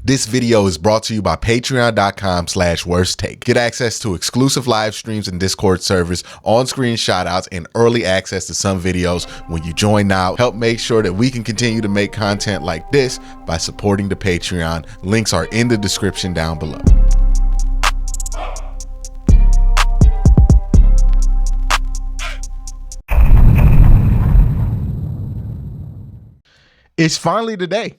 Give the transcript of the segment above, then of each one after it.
This video is brought to you by patreon.com/worsttake. Get access to exclusive live streams and Discord servers, on-screen shoutouts, and early access to some videos when you join now. Help make sure that we can continue to make content like this by supporting the Patreon. Links are in the description down below. It's finally the day.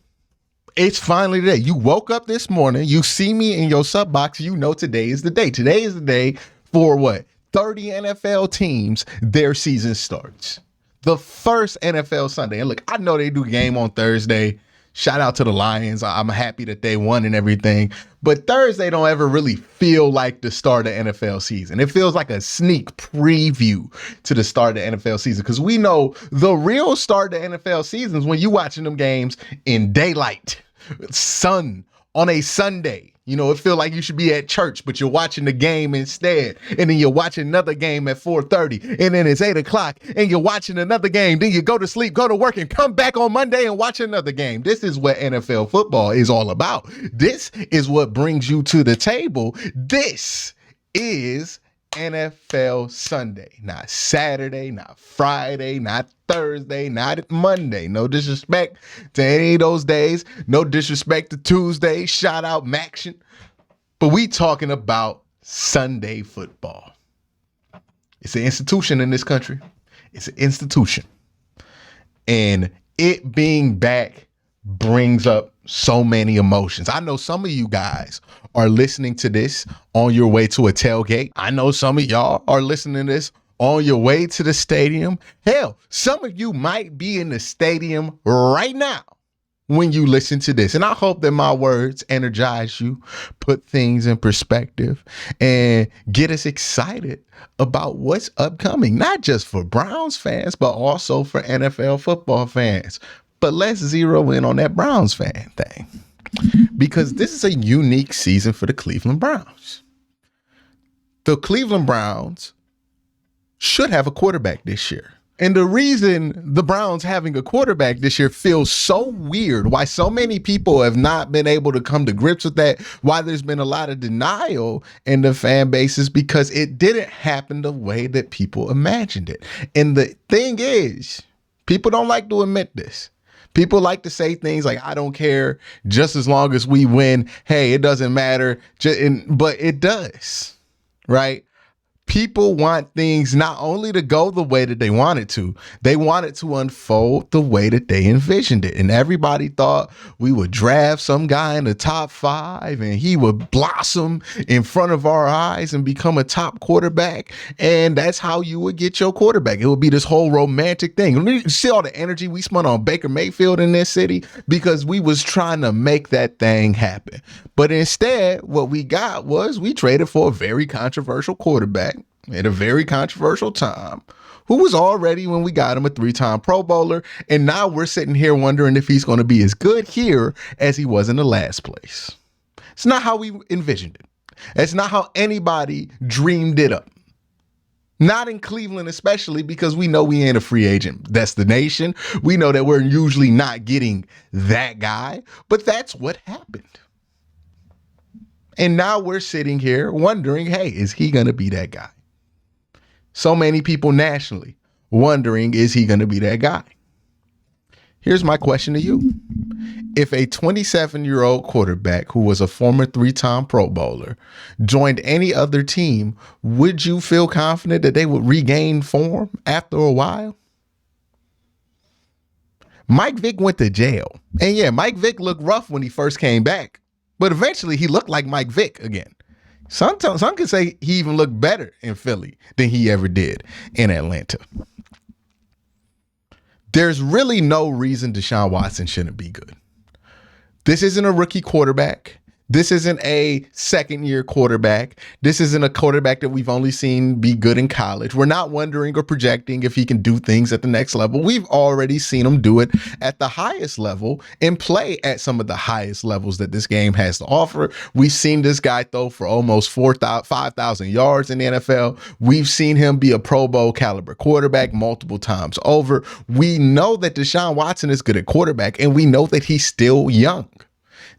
It's finally the day. You woke up this morning, you see me in your sub box, you know today is the day. Today is the day for what? 30 NFL teams, their season starts. The first NFL Sunday. And look, I know they do a game on Thursday. Shout out to the Lions. I'm happy that they won and everything. But Thursday don't ever really feel like the start of NFL season. It feels like a sneak preview to the start of the NFL season, because we know the real start of the NFL season is when you watching them games in daylight, sun, on a Sunday. You know, it feels like you should be at church, but you're watching the game instead. And then you're watching another game at 4:30. And then it's 8 o'clock and you're watching another game. Then you go to sleep, go to work, and come back on Monday and watch another game. This is what NFL football is all about. This is what brings you to the table. This is NFL Sunday, not Saturday, not Friday, not Thursday, not Monday. No disrespect to any of those days. No disrespect to Tuesday. Shout out Maction. But we talking about Sunday football. It's an institution in this country. It's an institution. And it being back brings up so many emotions. I know some of you guys are listening to this on your way to a tailgate. I know some of y'all are listening to this on your way to the stadium. Hell, some of you might be in the stadium right now when you listen to this. And I hope that my words energize you, put things in perspective, and get us excited about what's upcoming, not just for Browns fans, but also for NFL football fans. But let's zero in on that Browns fan thing, because this is a unique season for the Cleveland Browns. The Cleveland Browns should have a quarterback this year. And the reason the Browns having a quarterback this year feels so weird, why so many people have not been able to come to grips with that, why there's been a lot of denial in the fan base, is because it didn't happen the way that people imagined it. And the thing is, people don't like to admit this. People like to say things like, I don't care, just as long as we win. Hey, it doesn't matter. But it does, right? People want things not only to go the way that they want it to, they want it to unfold the way that they envisioned it. And everybody thought we would draft some guy in the top 5 and he would blossom in front of our eyes and become a top quarterback. And that's how you would get your quarterback. It would be this whole romantic thing. You see all the energy we spent on Baker Mayfield in this city because we was trying to make that thing happen. But instead, what we got was we traded for a very controversial quarterback at a very controversial time, who was already, when we got him, a 3-time Pro Bowler. And now we're sitting here wondering if he's going to be as good here as he was in the last place. It's not how we envisioned it. It's not how anybody dreamed it up. Not in Cleveland, especially because we know we ain't a free agent destination. We know that we're usually not getting that guy, but that's what happened. And now we're sitting here wondering, hey, is he going to be that guy? So many people nationally wondering, is he going to be that guy? Here's my question to you. If a 27-year-old quarterback who was a former 3-time Pro Bowler joined any other team, would you feel confident that they would regain form after a while? Mike Vick went to jail. And yeah, Mike Vick looked rough when he first came back, but eventually he looked like Mike Vick again. Some can say he even looked better in Philly than he ever did in Atlanta. There's really no reason Deshaun Watson shouldn't be good. This isn't a rookie quarterback. This isn't a second-year quarterback. This isn't a quarterback that we've only seen be good in college. We're not wondering or projecting if he can do things at the next level. We've already seen him do it at the highest level and play at some of the highest levels that this game has to offer. We've seen this guy throw for almost 5,000 yards in the NFL. We've seen him be a Pro Bowl caliber quarterback multiple times over. We know that Deshaun Watson is good at quarterback, and we know that he's still young.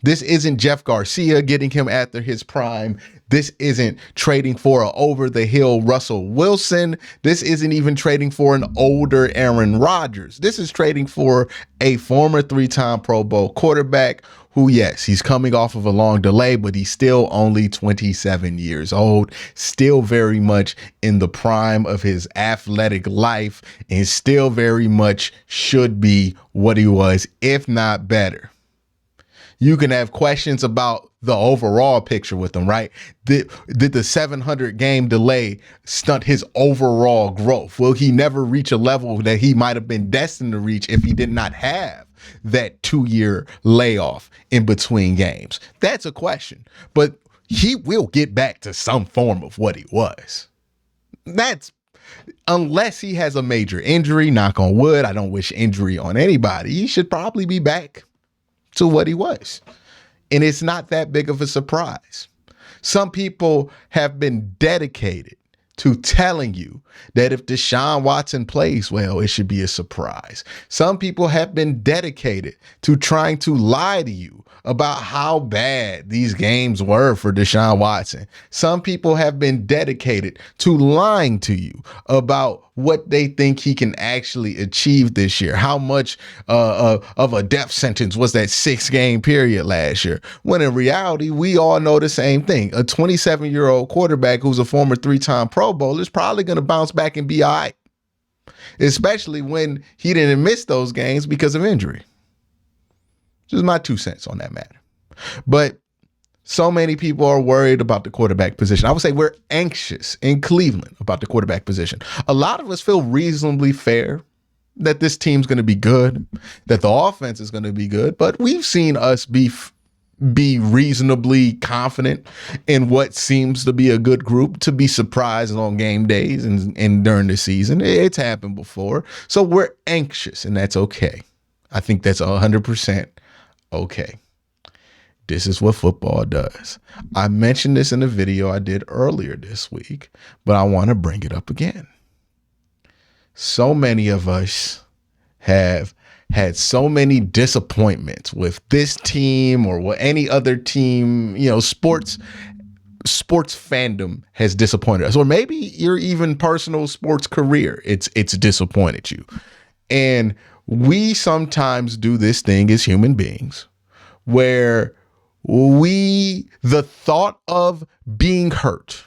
This isn't Jeff Garcia getting him after his prime. This isn't trading for an over-the-hill Russell Wilson. This isn't even trading for an older Aaron Rodgers. This is trading for a former 3-time Pro Bowl quarterback who, yes, he's coming off of a long delay, but he's still only 27 years old, still very much in the prime of his athletic life, and still very much should be what he was, if not better. You can have questions about the overall picture with him, right? Did the 700 game delay stunt his overall growth? Will he never reach a level that he might have been destined to reach if he did not have that 2-year layoff in between games? That's a question, but he will get back to some form of what he was. That's unless he has a major injury, knock on wood. I don't wish injury on anybody. He should probably be back to what he was. And it's not that big of a surprise. Some people have been dedicated to telling you that if Deshaun Watson plays well, it should be a surprise. Some people have been dedicated to trying to lie to you about how bad these games were for Deshaun Watson. Some people have been dedicated to lying to you about what they think he can actually achieve this year. How much of a death sentence was that 6-game period last year? When in reality, we all know the same thing. A 27-year-old quarterback who's a former 3-time Pro Bowler is probably going to bounce back and be all right, especially when he didn't miss those games because of injury. Just my 2 cents on that matter. But so many people are worried about the quarterback position. I would say we're anxious in Cleveland about the quarterback position. A lot of us feel reasonably fair that this team's going to be good, that the offense is going to be good, but we've seen us be reasonably confident in what seems to be a good group to be surprised on game days and during the season. It's happened before. So we're anxious, and that's okay. I think that's 100% okay. This is what football does. I mentioned this in a video I did earlier this week, but I want to bring it up again. So many of us have had so many disappointments with this team or any other team. You know, sports fandom has disappointed us, or maybe your even personal sports career, it's disappointed you. And we sometimes do this thing as human beings where the thought of being hurts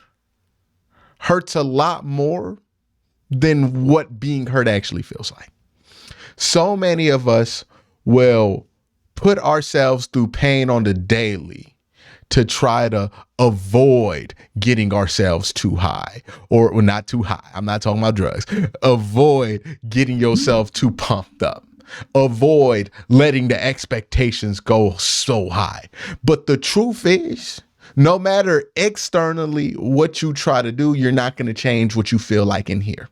a lot more than what being hurt actually feels like. So many of us will put ourselves through pain on the daily to try to avoid getting ourselves too high, or well, not too high. I'm not talking about drugs. Avoid getting yourself too pumped up. Avoid letting the expectations go so high. But the truth is, no matter externally what you try to do, you're not going to change what you feel like in here.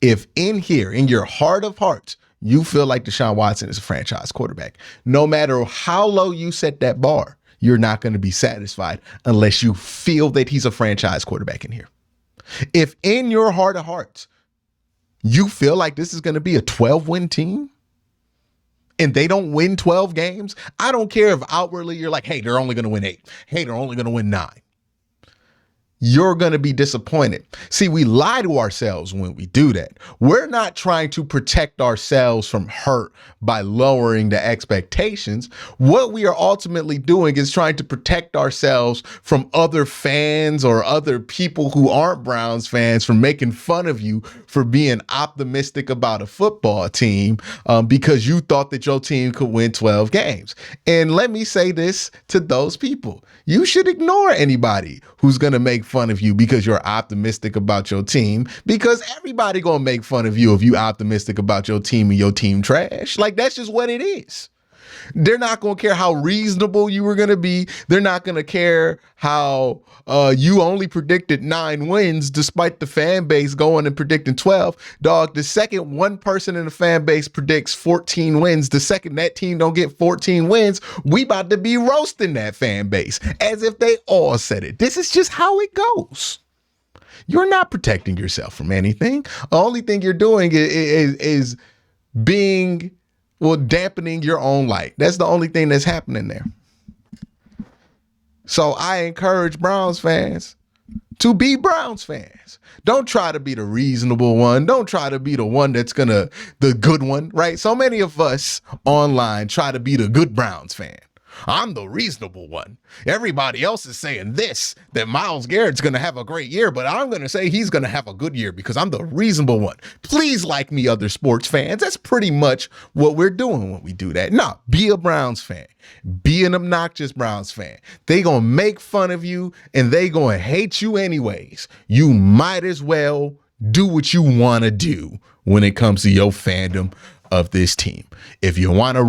If in here, in your heart of hearts, you feel like Deshaun Watson is a franchise quarterback, no matter how low you set that bar, you're not going to be satisfied unless you feel that he's a franchise quarterback in here. If in your heart of hearts, you feel like this is going to be a 12-win team and they don't win 12 games, I don't care if outwardly you're like, hey, they're only going to win 8. Hey, they're only going to win 9. You're going to be disappointed. See, we lie to ourselves when we do that. We're not trying to protect ourselves from hurt by lowering the expectations. What we are ultimately doing is trying to protect ourselves from other fans or other people who aren't Browns fans from making fun of you for being optimistic about a football team because you thought that your team could win 12 games. And let me say this to those people. You should ignore anybody who's going to make fun of you because you're optimistic about your team, because everybody going to make fun of you if you optimistic about your team and your team trash. Like, that's just what it is. They're not going to care how reasonable you were going to be. They're not going to care how you only predicted 9 wins despite the fan base going and predicting 12. Dog, the second one person in the fan base predicts 14 wins, the second that team don't get 14 wins, we about to be roasting that fan base as if they all said it. This is just how it goes. You're not protecting yourself from anything. The only thing you're doing is being Well, dampening your own light. That's the only thing that's happening there. So I encourage Browns fans to be Browns fans. Don't try to be the reasonable one. Don't try to be the one the good one, right? So many of us online try to be the good Browns fan. I'm the reasonable one. Everybody else is saying this, that Myles Garrett's going to have a great year, but I'm going to say he's going to have a good year because I'm the reasonable one. Please like me, other sports fans. That's pretty much what we're doing when we do that. No, be a Browns fan. Be an obnoxious Browns fan. They going to make fun of you and they going to hate you anyways. You might as well do what you want to do when it comes to your fandom of this team. If you want to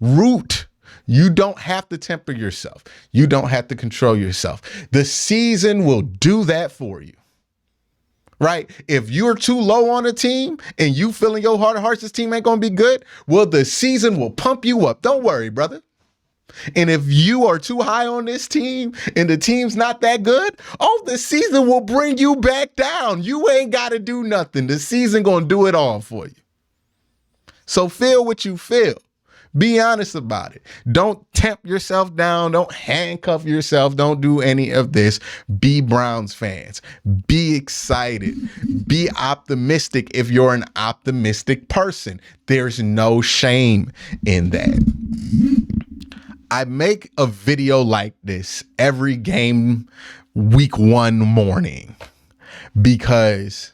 root. You don't have to temper yourself. You don't have to control yourself. The season will do that for you, right? If you're too low on a team and you feel in your heart of hearts this team ain't going to be good, well, the season will pump you up. Don't worry, brother. And if you are too high on this team and the team's not that good, the season will bring you back down. You ain't got to do nothing. The season going to do it all for you. So feel what you feel. Be honest about it. Don't tempt yourself down. Don't handcuff yourself. Don't do any of this. Be Browns fans. Be excited. Be optimistic if you're an optimistic person. There's no shame in that. I make a video like this every game week 1 morning because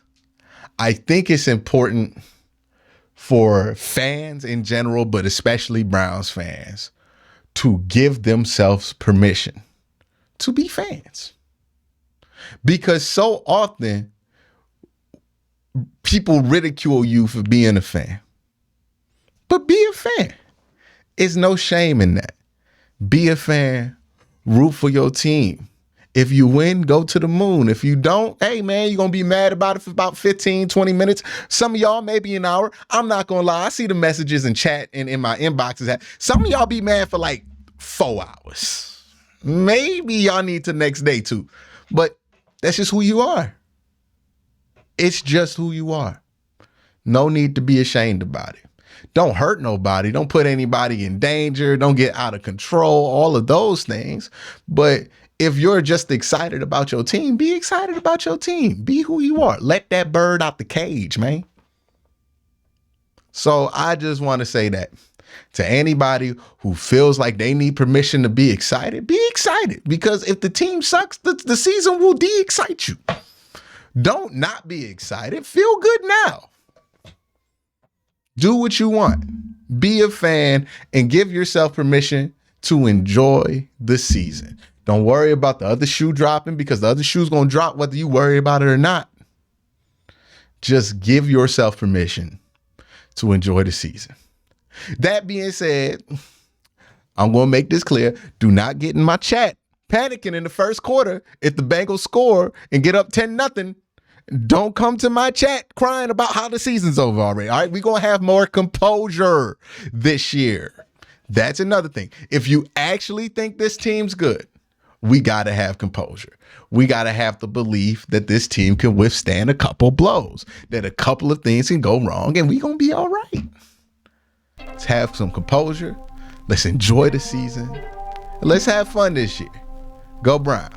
I think it's important for fans in general, but especially Browns fans, to give themselves permission to be fans. Because so often people ridicule you for being a fan. But be a fan. There's no shame in that. Be a fan. Root for your team. If you win, go to the moon. If you don't, hey, man, you're going to be mad about it for about 15, 20 minutes. Some of y'all, maybe an hour. I'm not going to lie. I see the messages in chat and in my inboxes. Some of y'all be mad for like 4 hours. Maybe y'all need to next day too. But that's just who you are. It's just who you are. No need to be ashamed about it. Don't hurt nobody. Don't put anybody in danger. Don't get out of control. All of those things. But if you're just excited about your team, be excited about your team. Be who you are. Let that bird out the cage, man. So I just want to say that to anybody who feels like they need permission to be excited because if the team sucks, the season will de-excite you. Don't not be excited. Feel good now. Do what you want. Be a fan and give yourself permission to enjoy the season. Don't worry about the other shoe dropping because the other shoe's going to drop whether you worry about it or not. Just give yourself permission to enjoy the season. That being said, I'm going to make this clear. Do not get in my chat panicking in the first quarter if the Bengals score and get up 10-0. Don't come to my chat crying about how the season's over already. All right, we're going to have more composure this year. That's another thing. If you actually think this team's good, we got to have composure. We got to have the belief that this team can withstand a couple blows, that a couple of things can go wrong, and we're going to be all right. Let's have some composure. Let's enjoy the season. Let's have fun this year. Go Browns.